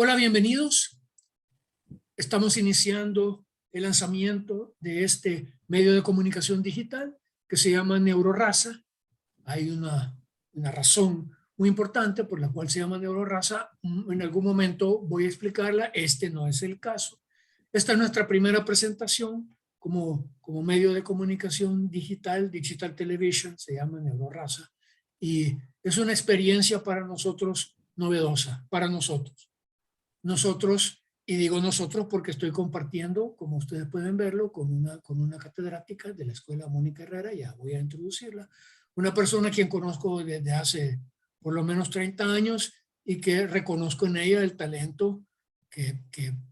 Hola, bienvenidos. Estamos iniciando el lanzamiento de este medio de comunicación digital que se llama NeuroRaza. Hay una razón muy importante por la cual se llama NeuroRaza. En algún momento voy a explicarla. Este no es el caso. Esta es nuestra primera presentación como medio de comunicación digital, Digital Television, se llama NeuroRaza. Y es una experiencia para nosotros novedosa, para nosotros. Nosotros, y digo nosotros porque estoy compartiendo, como ustedes pueden verlo, con una catedrática de la Escuela Mónica Herrera, ya voy a introducirla, una persona a quien conozco desde hace por lo menos 30 años y que reconozco en ella el talento que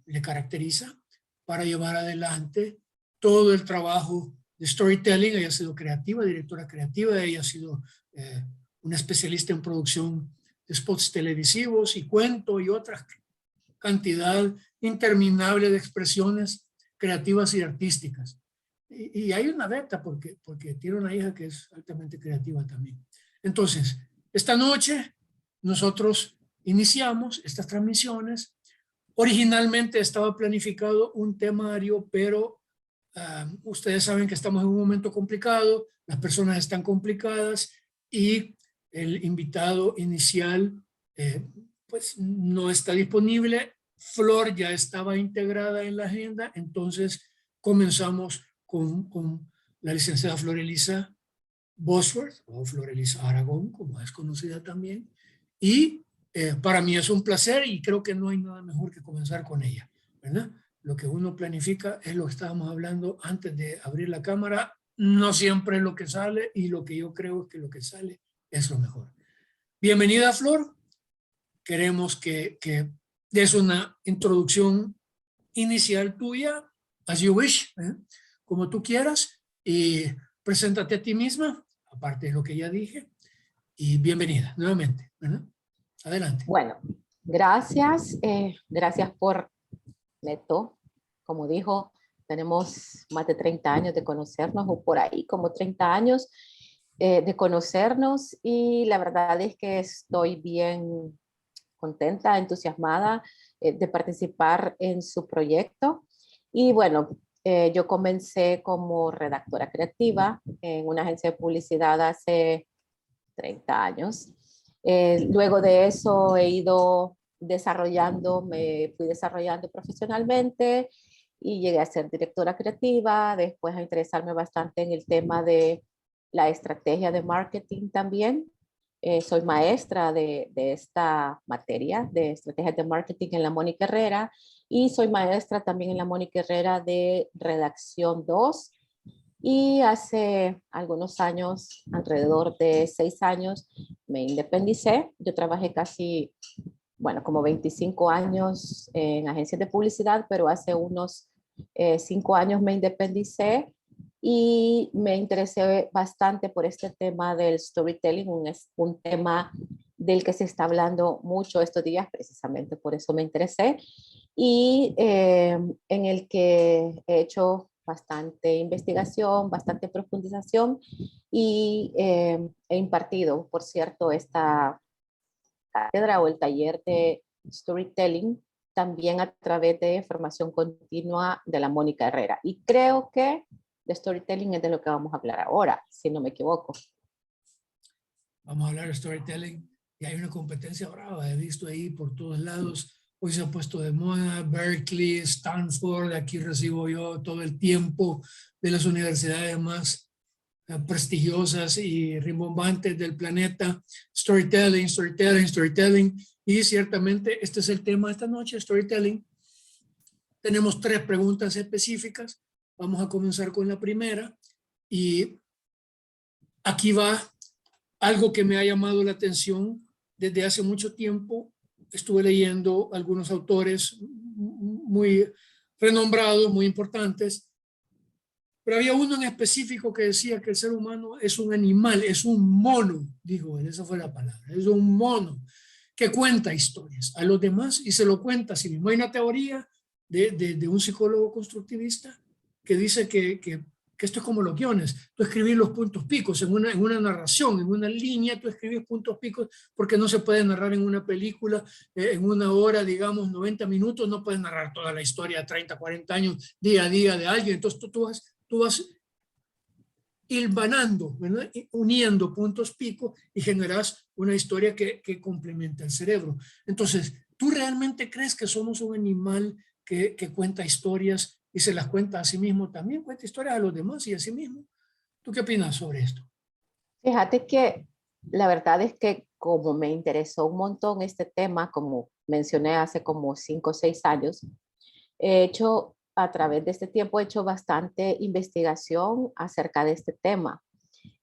le caracteriza para llevar adelante todo el trabajo de storytelling. Ella ha sido creativa, directora creativa, ella ha sido una especialista en producción de spots televisivos y cuento y otras cantidad interminable de expresiones creativas y artísticas. Y hay una beta porque tiene una hija que es altamente creativa también. Entonces, esta noche nosotros iniciamos estas transmisiones. Originalmente estaba planificado un temario, pero ustedes saben que estamos en un momento complicado, las personas están complicadas y el invitado inicial pues no está disponible. Flor ya estaba integrada en la agenda, entonces comenzamos con la licenciada Flor Elisa Bosworth, o Flor Elisa Aragón, como es conocida también, y para mí es un placer y creo que no hay nada mejor que comenzar con ella, ¿verdad? Lo que uno planifica es lo que estábamos hablando antes de abrir la cámara, no siempre es lo que sale y lo que yo creo es que lo que sale es lo mejor. Bienvenida, Flor. Queremos que des una introducción inicial tuya, as you wish, como tú quieras, y preséntate a ti misma, aparte de lo que ya dije, y bienvenida nuevamente, ¿verdad? Adelante. Bueno, gracias. Gracias por Neto. Como dijo, tenemos más de 30 años de conocernos, o por ahí como 30 años de conocernos, y la verdad es que estoy bien contenta, entusiasmada de participar en su proyecto. Y bueno, yo comencé como redactora creativa en una agencia de publicidad hace 30 años. Luego de eso he ido me fui desarrollando profesionalmente y llegué a ser directora creativa, después a interesarme bastante en el tema de la estrategia de marketing también. Soy maestra de esta materia de estrategias de marketing en la Mónica Herrera, y soy maestra también en la Mónica Herrera de redacción 2. Y hace algunos años, alrededor de 6 años, me independicé. Yo trabajé casi, como 25 años en agencias de publicidad, pero hace unos 5 años me independicé y me interesé bastante por este tema del storytelling, un tema del que se está hablando mucho estos días, precisamente por eso me interesé, y en el que he hecho bastante investigación, bastante profundización, y he impartido, por cierto, esta cátedra o el taller de storytelling también a través de formación continua de la Mónica Herrera. Y creo que de storytelling es de lo que vamos a hablar ahora, si no me equivoco. Vamos a hablar de storytelling y hay una competencia brava, he visto ahí por todos lados. Hoy se ha puesto de moda Berkeley, Stanford, aquí recibo yo todo el tiempo de las universidades más prestigiosas y rimbombantes del planeta. Storytelling, storytelling, storytelling. Y ciertamente este es el tema de esta noche, storytelling. Tenemos 3 preguntas específicas. Vamos a comenzar con la primera. Y aquí va algo que me ha llamado la atención desde hace mucho tiempo. Estuve leyendo algunos autores muy renombrados, muy importantes, pero había uno en específico que decía que el ser humano es un animal, es un mono, dijo él, esa fue la palabra, es un mono que cuenta historias a los demás y se lo cuenta a sí mismo. Hay una teoría de un psicólogo constructivista que dice que que esto es como los guiones. Tú escribís los puntos picos en una narración, en una línea, tú escribís puntos picos porque no se puede narrar en una película en una hora, digamos, 90 minutos, no puedes narrar toda la historia, 30, 40 años, día a día de alguien. Entonces tú vas hilvanando, ¿verdad? Uniendo puntos pico y generas una historia que complementa el cerebro. Entonces, ¿tú realmente crees que somos un animal que cuenta historias y se las cuenta a sí mismo? También cuenta historias a los demás y a sí mismo. ¿Tú qué opinas sobre esto? Fíjate que la verdad es que como me interesó un montón este tema, como mencioné hace como 5 o 6 años, he hecho, a través de este tiempo, he hecho bastante investigación acerca de este tema.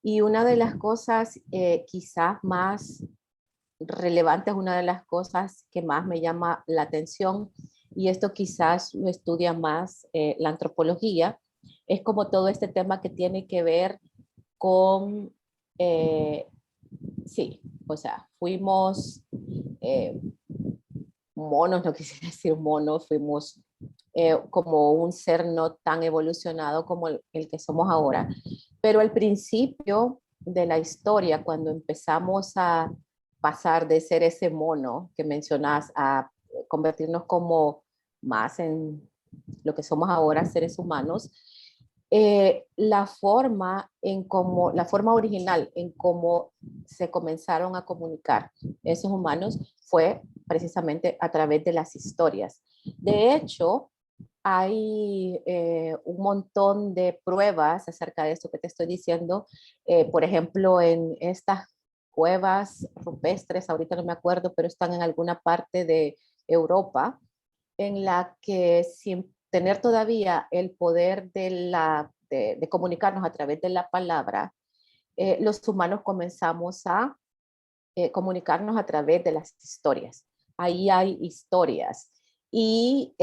Y una de las cosas quizás más relevantes, una de las cosas que más me llama la atención, y esto quizás lo estudia más la antropología, es como todo este tema que tiene que ver con, eh, sí, o sea, fuimos eh, monos, no quisiera decir monos, fuimos como un ser no tan evolucionado como el que somos ahora. Pero al principio de la historia, cuando empezamos a pasar de ser ese mono que mencionas a convertirnos como más en lo que somos ahora, seres humanos, la forma original en cómo se comenzaron a comunicar esos humanos fue precisamente a través de las historias. De hecho, hay un montón de pruebas acerca de esto que te estoy diciendo. Por ejemplo, en estas cuevas rupestres, ahorita no me acuerdo, pero están en alguna parte de Europa, en la que sin tener todavía el poder de comunicarnos a través de la palabra, los humanos comenzamos a comunicarnos a través de las historias. Ahí hay historias. Y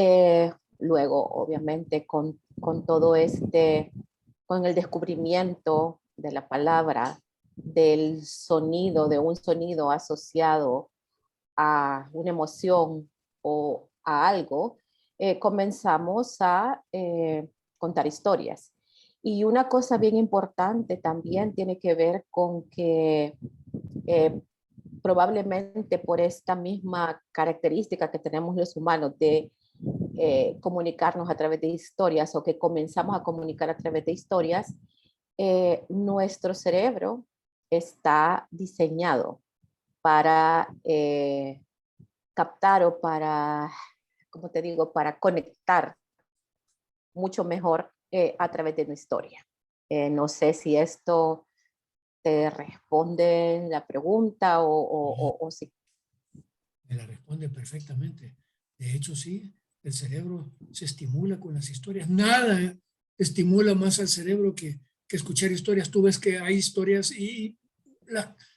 luego, obviamente, con todo con el descubrimiento de la palabra, del sonido, de un sonido asociado a una emoción o a algo, comenzamos a contar historias. Y una cosa bien importante también tiene que ver con que eh, probablemente por esta misma característica que tenemos los humanos de comunicarnos a través de historias o que comenzamos a comunicar a través de historias, nuestro cerebro está diseñado para captar o para, como te digo, para conectar mucho mejor a través de una historia. No sé si esto te responde la pregunta o si. Me la responde perfectamente. De hecho, sí, el cerebro se estimula con las historias. Nada estimula más al cerebro que escuchar historias. Tú ves que hay historias y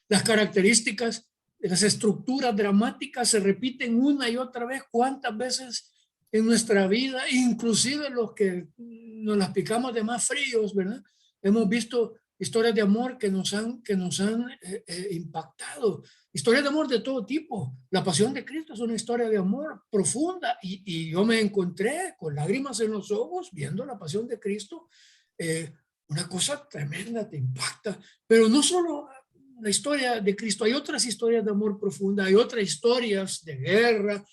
las características, las estructuras dramáticas se repiten una y otra vez. ¿Cuántas veces en nuestra vida, inclusive los que nos las picamos de más fríos, ¿verdad? Hemos visto historias de amor que nos han impactado. Historias de amor de todo tipo. La pasión de Cristo es una historia de amor profunda y yo me encontré con lágrimas en los ojos viendo la pasión de Cristo. Una cosa tremenda, te impacta. Pero no solo la historia de Cristo, hay otras historias de amor profunda, hay otras historias de guerra.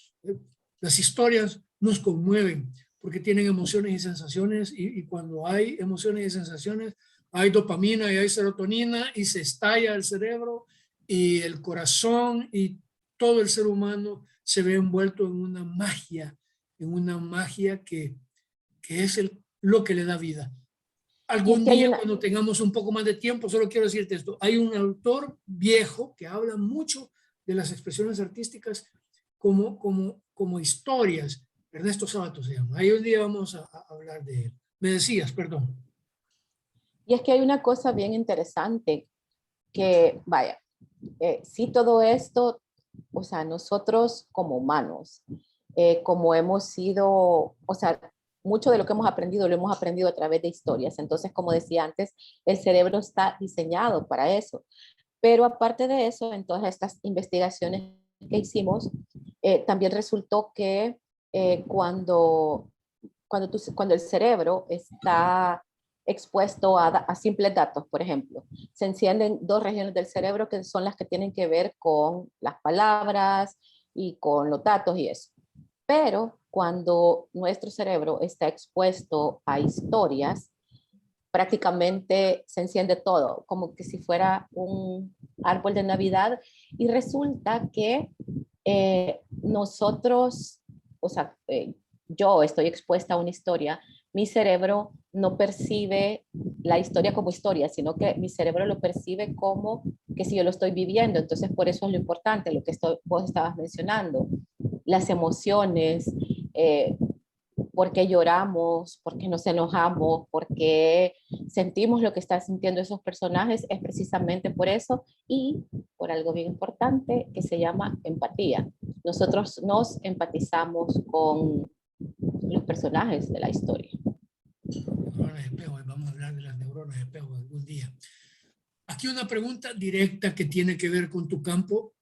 Las historias nos conmueven porque tienen emociones y sensaciones y cuando hay emociones y sensaciones hay dopamina y hay serotonina y se estalla el cerebro y el corazón y todo el ser humano se ve envuelto en una magia que es lo que le da vida. Y es Algún que hay día, una, cuando tengamos un poco más de tiempo, solo quiero decirte esto. Hay un autor viejo que habla mucho de las expresiones artísticas como historias. Ernesto Sábato se llama. Ahí un día vamos a hablar de él. Me decías, perdón. y es que hay una cosa bien interesante que, vaya, sí todo esto, o sea, nosotros como humanos, como hemos sido, o sea, mucho de lo que hemos aprendido lo hemos aprendido a través de historias. Entonces, como decía antes, el cerebro está diseñado para eso. Pero aparte de eso, en todas estas investigaciones que hicimos, también resultó que cuando el cerebro está expuesto a simples datos, por ejemplo. Se encienden dos regiones del cerebro que son las que tienen que ver con las palabras y con los datos y eso. Pero cuando nuestro cerebro está expuesto a historias, prácticamente se enciende todo, como que si fuera un árbol de Navidad, y resulta que nosotros, o sea, yo estoy expuesta a una historia, mi cerebro no percibe la historia como historia, sino que mi cerebro lo percibe como que si yo lo estoy viviendo. Entonces, por eso es lo importante, lo que vos estabas mencionando, las emociones, eh, por qué lloramos, por qué nos enojamos, por qué sentimos lo que están sintiendo esos personajes, es precisamente por eso y por algo bien importante que se llama empatía. Nosotros nos empatizamos con los personajes de la historia. Neuronas de espejo, vamos a hablar de las neuronas de espejo algún día. Aquí una pregunta directa que tiene que ver con tu campo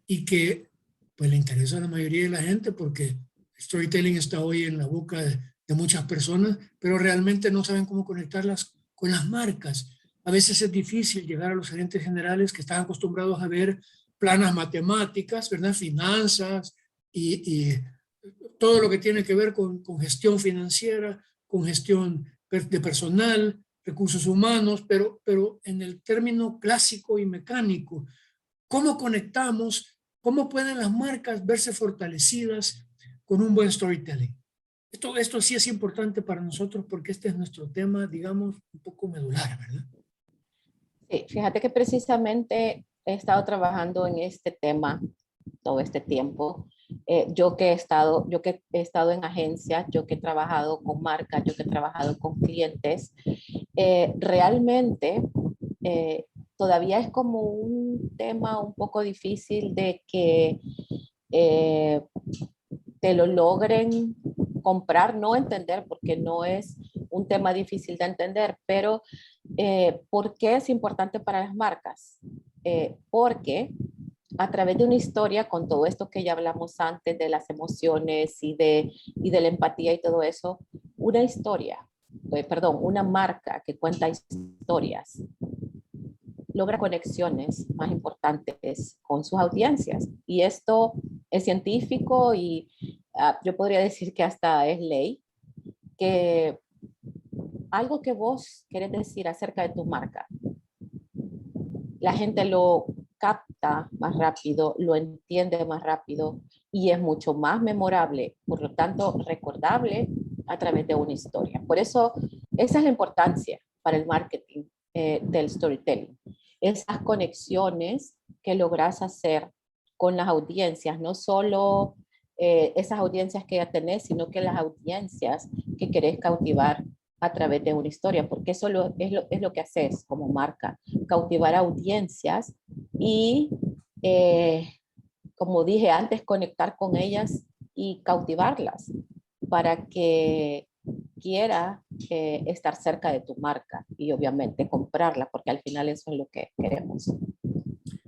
y que pues le interesa a la mayoría de la gente porque storytelling está hoy en la boca de muchas personas, pero realmente no saben cómo conectarlas con las marcas. A veces es difícil llegar a los gerentes generales que están acostumbrados a ver planas matemáticas, ¿verdad? Finanzas y todo lo que tiene que ver con gestión financiera, con gestión de personal, recursos humanos, pero en el término clásico y mecánico, ¿cómo conectamos? ¿Cómo pueden las marcas verse fortalecidas con un buen storytelling? Esto sí es importante para nosotros porque este es nuestro tema, digamos, un poco medular, ¿verdad? Sí, fíjate que precisamente he estado trabajando en este tema todo este tiempo. Yo que he estado en agencias, yo que he trabajado con marcas, yo que he trabajado con clientes, realmente todavía es como un tema un poco difícil de que eh, te lo logren comprar, no entender, porque no es un tema difícil de entender, pero ¿por qué es importante para las marcas? Porque a través de una historia, con todo esto que ya hablamos antes de las emociones y de la empatía y todo eso, una historia, una marca que cuenta historias, logra conexiones más importantes con sus audiencias. Y esto es científico y yo podría decir que hasta es ley, que algo que vos querés decir acerca de tu marca, la gente lo capta más rápido, lo entiende más rápido y es mucho más memorable, por lo tanto recordable a través de una historia. Por eso, esa es la importancia para el marketing del storytelling. Esas conexiones que logras hacer con las audiencias, no solo esas audiencias que ya tenés, sino que las audiencias que querés cautivar a través de una historia, porque eso es lo que haces como marca, cautivar audiencias y, como dije antes, conectar con ellas y cautivarlas para que quiera estar cerca de tu marca y obviamente comprarla, porque al final eso es lo que queremos.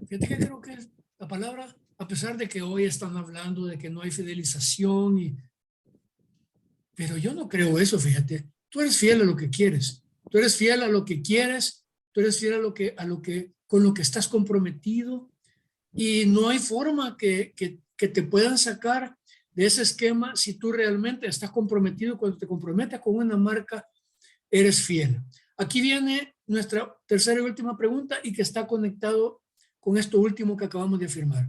Fíjate que creo que la palabra, a pesar de que hoy están hablando de que no hay fidelización, pero yo no creo eso, fíjate. Tú eres fiel a lo que quieres, tú eres fiel a lo que quieres, tú eres fiel con lo que estás comprometido y no hay forma que te puedan sacar de ese esquema si tú realmente estás comprometido. Cuando te comprometes con una marca, eres fiel. Aquí viene nuestra tercera y última pregunta y que está conectado con esto último que acabamos de afirmar.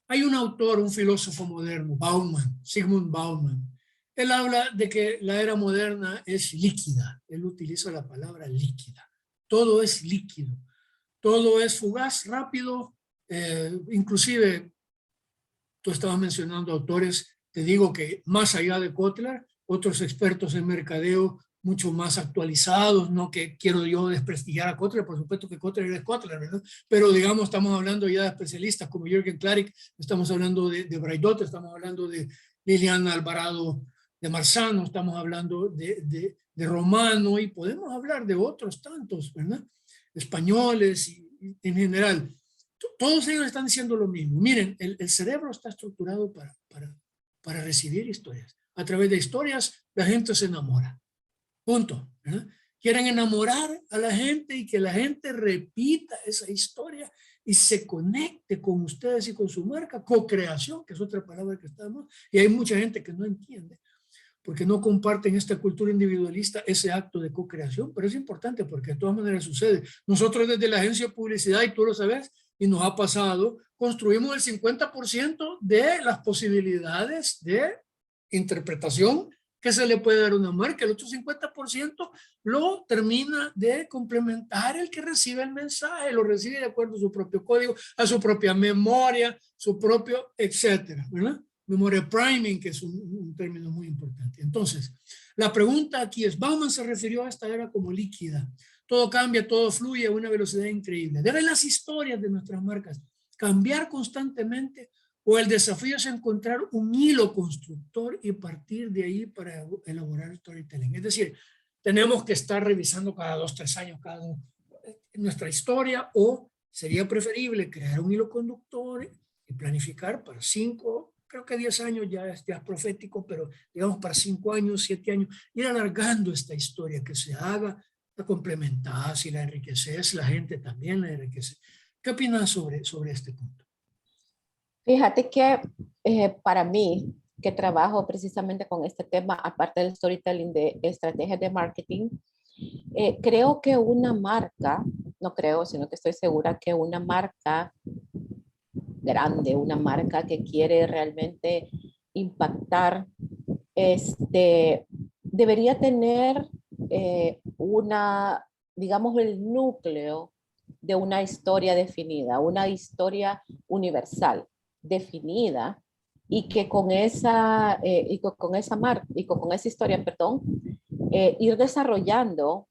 Hay un autor, un filósofo moderno, Bauman, Sigmund Bauman. Él habla de que la era moderna es líquida. Él utiliza la palabra líquida. Todo es líquido. Todo es fugaz, rápido. Inclusive, tú estabas mencionando autores, te digo que más allá de Kotler, otros expertos en mercadeo mucho más actualizados, no que quiero yo desprestigiar a Kotler, por supuesto que Kotler es Kotler, ¿verdad? Pero digamos, estamos hablando ya de especialistas como Jürgen Klarik, estamos hablando de Braidot, estamos hablando de Liliana Alvarado de Marzano, estamos hablando de Romano y podemos hablar de otros tantos, ¿verdad? Españoles y en general. Todos ellos están diciendo lo mismo. Miren, el cerebro está estructurado para recibir historias. A través de historias, la gente se enamora. Punto. ¿Verdad? Quieren enamorar a la gente y que la gente repita esa historia y se conecte con ustedes y con su marca. Co-creación, que es otra palabra que estamos, y hay mucha gente que no entiende porque no comparten esta cultura individualista, ese acto de co-creación, pero es importante porque de todas maneras sucede. Nosotros desde la agencia de publicidad, y tú lo sabes, y nos ha pasado, construimos el 50% de las posibilidades de interpretación que se le puede dar a una marca. El otro 50% lo termina de complementar el que recibe el mensaje, lo recibe de acuerdo a su propio código, a su propia memoria, su propio, etcétera, ¿verdad? Memoria priming, que es un término muy importante. Entonces, la pregunta aquí es, Bauman se refirió a esta era como líquida. Todo cambia, todo fluye a una velocidad increíble. ¿Deben las historias de nuestras marcas cambiar constantemente o el desafío es encontrar un hilo constructor y partir de ahí para elaborar storytelling? Es decir, tenemos que estar revisando cada 2, 3 años nuestra historia, o sería preferible crear un hilo conductor y planificar para 5, creo que 10 años ya es profético, pero digamos para 5 años, 7 años, ir alargando esta historia, que se haga, la complementas y la enriqueces, la gente también la enriquece. ¿Qué opinas sobre este punto? Fíjate que para mí, que trabajo precisamente con este tema, aparte del storytelling de estrategias de marketing, creo que una marca, no creo, sino que estoy segura que una marca grande, una marca que quiere realmente impactar, debería tener digamos, el núcleo de una historia definida, una historia universal definida, y que con esa, con esa historia, perdón, ir desarrollando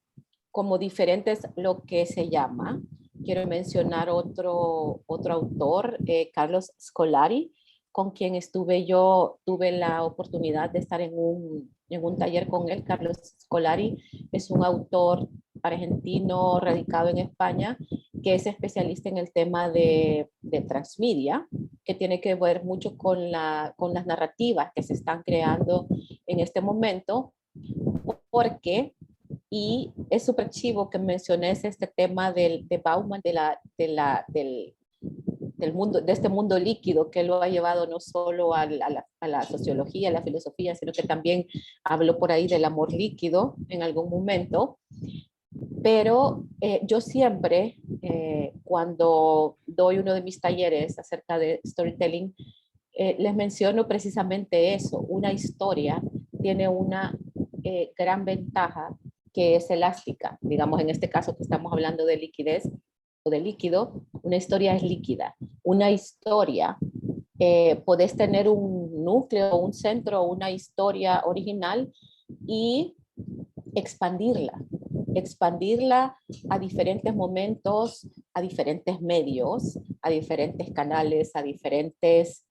como diferentes, lo que se llama, quiero mencionar otro autor, Carlos Scolari, con quien tuve la oportunidad de estar en un taller con él. Carlos Scolari es un autor argentino radicado en España, que es especialista en el tema de transmedia, que tiene que ver mucho con las narrativas que se están creando en este momento, porque, y es súper chivo que menciones este tema de Bauman, del mundo, de este mundo líquido, que lo ha llevado no solo a la sociología, a la filosofía, sino que también habló por ahí del amor líquido en algún momento. Pero yo siempre, cuando doy uno de mis talleres acerca de storytelling, les menciono precisamente eso. Una historia tiene una gran ventaja, que es elástica. Digamos, en este caso que estamos hablando de liquidez o de líquido, una historia es líquida. Una historia, podés tener un núcleo, un centro, una historia original y expandirla a diferentes momentos, a diferentes medios, a diferentes canales, a diferentes,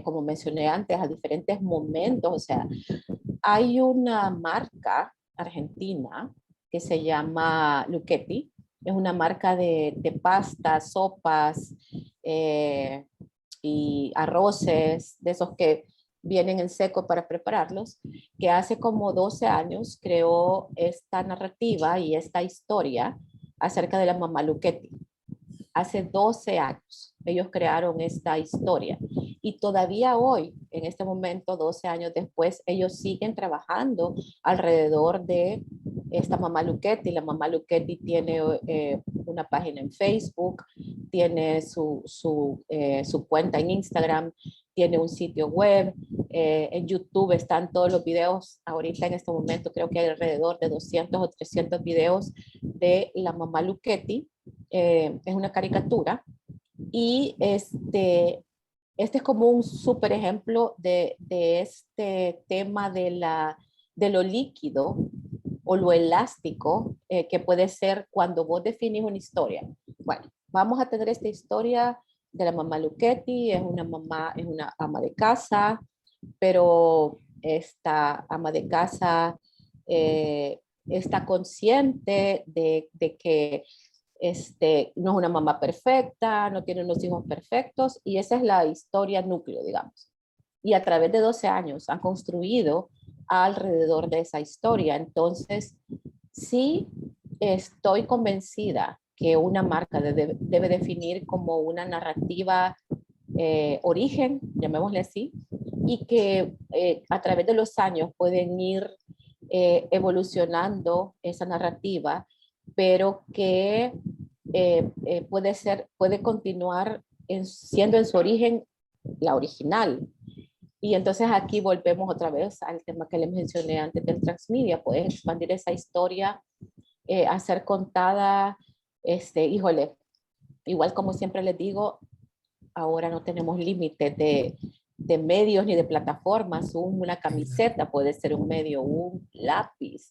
como mencioné antes, a diferentes momentos. O sea, hay una marca argentina que se llama Lucchetti, es una marca de pastas, sopas y arroces, de esos que vienen en seco para prepararlos, que hace como 12 años creó esta narrativa y esta historia acerca de la mamá Lucchetti. Hace 12 años ellos crearon esta historia, y todavía hoy, en este momento, 12 años después, ellos siguen trabajando alrededor de esta mamá Lucchetti. La mamá Lucchetti tiene una página en Facebook, tiene su cuenta en Instagram, tiene un sitio web, en YouTube están todos los videos. Ahorita en este momento creo que hay alrededor de 200 o 300 videos de la mamá Lucchetti. Es una caricatura, y este es como un súper ejemplo de este tema de lo líquido o lo elástico, que puede ser cuando vos definís una historia. Bueno, vamos a tener esta historia de la mamá Lucchetti. Es una ama de casa, pero esta ama de casa está consciente de que no es una mamá perfecta, no tiene unos hijos perfectos, y esa es la historia núcleo, digamos. Y a través de 12 años han construido alrededor de esa historia. Entonces, sí estoy convencida que una marca debe definir como una narrativa origen, llamémosle así, y que a través de los años pueden ir evolucionando esa narrativa, pero que puede continuar siendo en su origen la original. Y entonces aquí volvemos otra vez al tema que les mencioné antes del transmedia, puedes expandir esa historia a ser contada, híjole, igual como siempre les digo, ahora no tenemos límites de medios ni de plataformas. Una camiseta puede ser un medio, un lápiz,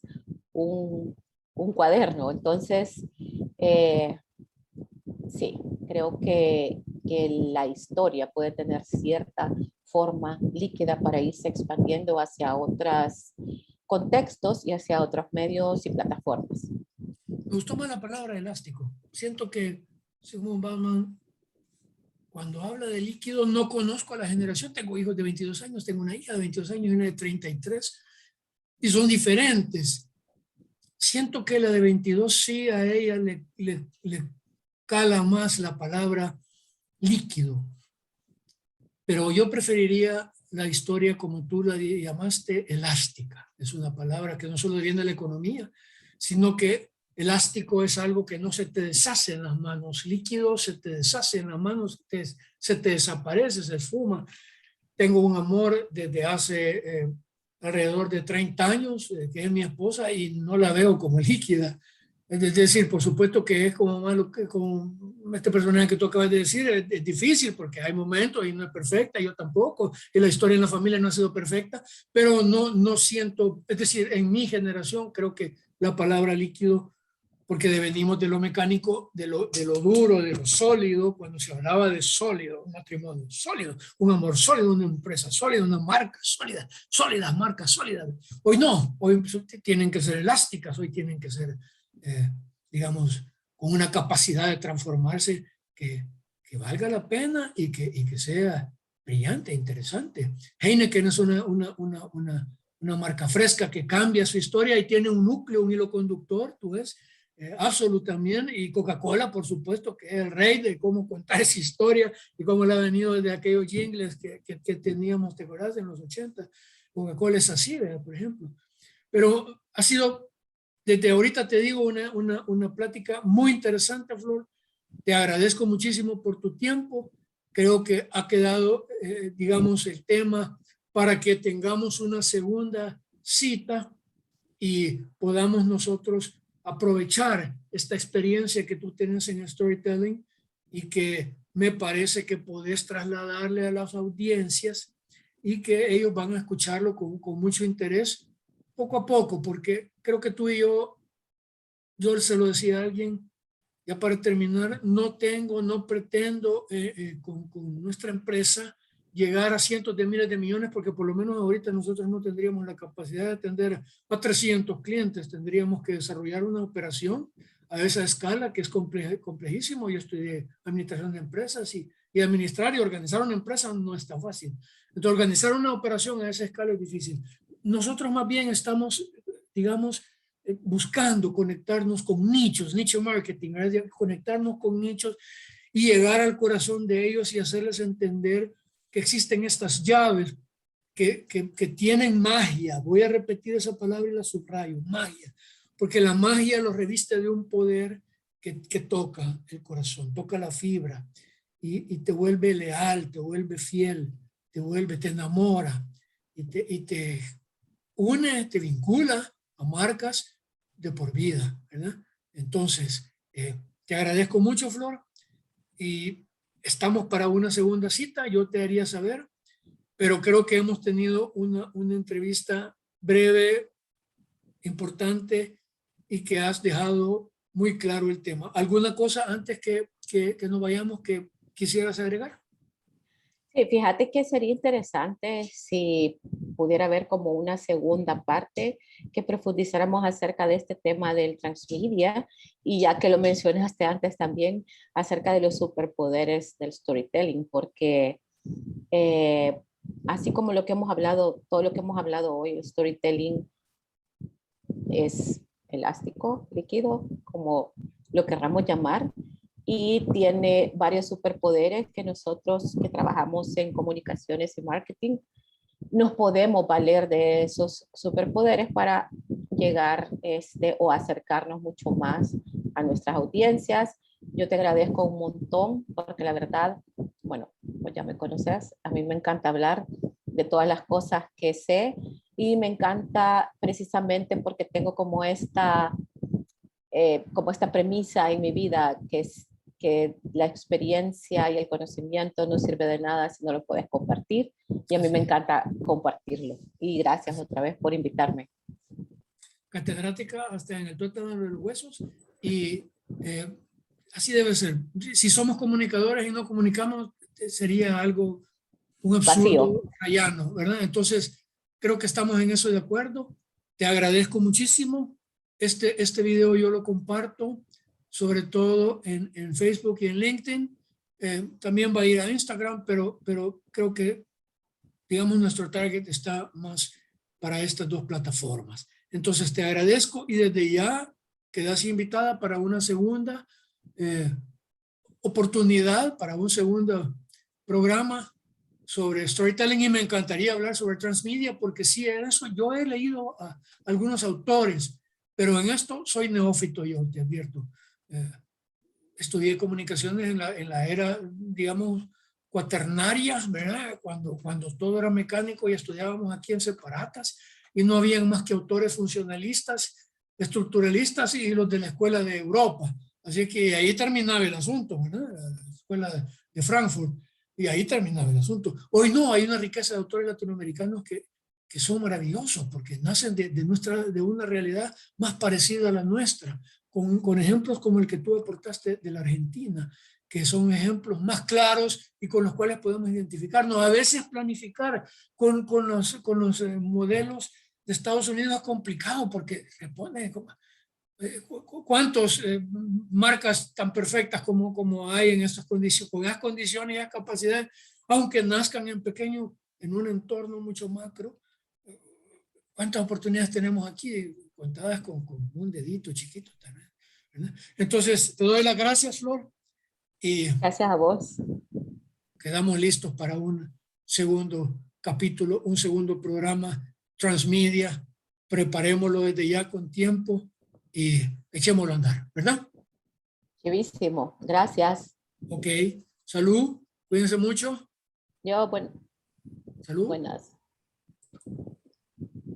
un cuaderno. Entonces, sí, creo que la historia puede tener cierta forma líquida para irse expandiendo hacia otros contextos y hacia otros medios y plataformas. Me gustó más la palabra elástico. Siento que, según Bauman, cuando habla de líquido, no conozco a la generación. Tengo hijos de 22 años, tengo una hija de 22 años y una de 33, y son diferentes. Siento que la de 22 sí a ella le cala más la palabra líquido, pero yo preferiría la historia como tú la llamaste, elástica. Es una palabra que no solo viene de la economía, sino que elástico es algo que no se te deshace en las manos, líquido se te deshace en las manos, se te desaparece, se esfuma. Tengo un amor desde hace alrededor de 30 años, que es mi esposa, y no la veo como líquida. Es decir, por supuesto que es como malo, que como este personaje que tú acabas de decir, es difícil porque hay momentos y no es perfecta, yo tampoco, y la historia en la familia no ha sido perfecta, pero no siento, es decir, en mi generación creo que la palabra líquido, porque venimos de lo mecánico, de lo duro, de lo sólido, cuando se hablaba de sólido, un matrimonio sólido, un amor sólido, una empresa sólida, una marca sólida, sólidas marcas sólidas. Hoy no, hoy tienen que ser elásticas, hoy tienen que ser, digamos, con una capacidad de transformarse que valga la pena y que sea brillante, interesante. Heineken es una marca fresca que cambia su historia y tiene un núcleo, un hilo conductor, tú ves, Absolut también, y Coca-Cola, por supuesto, que es el rey de cómo contar esa historia y cómo le ha venido desde aquellos jingles que teníamos, ¿te acuerdas? En los 80. Coca-Cola es así, ¿verdad? Por ejemplo. Pero ha sido, desde ahorita te digo, una plática muy interesante, Flor. Te agradezco muchísimo por tu tiempo. Creo que ha quedado, digamos, el tema para que tengamos una segunda cita y podamos nosotros aprovechar esta experiencia que tú tienes en storytelling y que me parece que podés trasladarle a las audiencias y que ellos van a escucharlo con mucho interés poco a poco, porque creo que tú y yo se lo decía a alguien, ya para terminar, no pretendo con nuestra empresa llegar a cientos de miles de millones, porque por lo menos ahorita nosotros no tendríamos la capacidad de atender a 300 clientes, tendríamos que desarrollar una operación a esa escala que es complejísimo. Yo estudié administración de empresas y administrar y organizar una empresa no es tan fácil. Entonces, organizar una operación a esa escala es difícil. Nosotros más bien estamos, digamos, buscando conectarnos con nichos, nicho marketing, conectarnos con nichos y llegar al corazón de ellos y hacerles entender que existen estas llaves que tienen magia. Voy a repetir esa palabra y la subrayo, magia, porque la magia lo reviste de un poder que toca el corazón, toca la fibra y te vuelve leal, te vuelve fiel, te enamora y te une, te vincula a marcas de por vida, ¿verdad? Entonces, te agradezco mucho, Flor, y estamos para una segunda cita, yo te haría saber, pero creo que hemos tenido una entrevista breve, importante y que has dejado muy claro el tema. ¿Alguna cosa antes que nos vayamos que quisieras agregar? Sí, fíjate que sería interesante si pudiera haber como una segunda parte que profundizáramos acerca de este tema del transmedia y ya que lo mencionaste antes también acerca de los superpoderes del storytelling, porque así como lo que hemos hablado, todo lo que hemos hablado hoy, el storytelling es elástico, líquido, como lo querramos llamar, y tiene varios superpoderes que nosotros que trabajamos en comunicaciones y marketing nos podemos valer de esos superpoderes para llegar o acercarnos mucho más a nuestras audiencias. Yo te agradezco un montón porque la verdad, bueno, pues ya me conoces, a mí me encanta hablar de todas las cosas que sé y me encanta precisamente porque tengo como esta premisa en mi vida que es que la experiencia y el conocimiento no sirve de nada si no lo puedes compartir y a mí me encanta compartirlo y gracias otra vez por invitarme. Catedrática hasta en el tuétano de los huesos y así debe ser. Si somos comunicadores y no comunicamos sería algo, un absurdo rayano, ¿verdad? Entonces creo que estamos en eso de acuerdo. Te agradezco muchísimo. Este video yo lo comparto sobre todo en Facebook y en LinkedIn. También va a ir a Instagram, pero creo que, digamos, nuestro target está más para estas dos plataformas. Entonces, te agradezco y desde ya quedas invitada para una segunda oportunidad, para un segundo programa sobre storytelling y me encantaría hablar sobre transmedia porque sí, en eso yo he leído a algunos autores, pero en esto soy neófito, yo te advierto. Estudié comunicaciones en la era, digamos, cuaternaria, ¿verdad? Cuando todo era mecánico y estudiábamos aquí en separatas y no habían más que autores funcionalistas, estructuralistas y los de la escuela de Europa. Así que ahí terminaba el asunto, ¿verdad? La escuela de Frankfurt. Y ahí terminaba el asunto. Hoy no, hay una riqueza de autores latinoamericanos que son maravillosos porque nacen de una realidad más parecida a la nuestra, con ejemplos como el que tú aportaste de la Argentina, que son ejemplos más claros y con los cuales podemos identificarnos. A veces planificar con los modelos de Estados Unidos es complicado porque se pone cuántas marcas tan perfectas como hay en estas condiciones, con esas condiciones y esas capacidades, aunque nazcan en pequeño, en un entorno mucho macro, cuántas oportunidades tenemos aquí, contadas con un dedito chiquito también, ¿verdad? Entonces, te doy las gracias, Flor, y gracias a vos. Quedamos listos para un segundo capítulo, un segundo programa Transmedia. Preparémoslo desde ya con tiempo y echémoslo a andar, ¿verdad? Chivísimo, gracias. Ok, salud, cuídense mucho. Yo, bueno, Salud. buenas.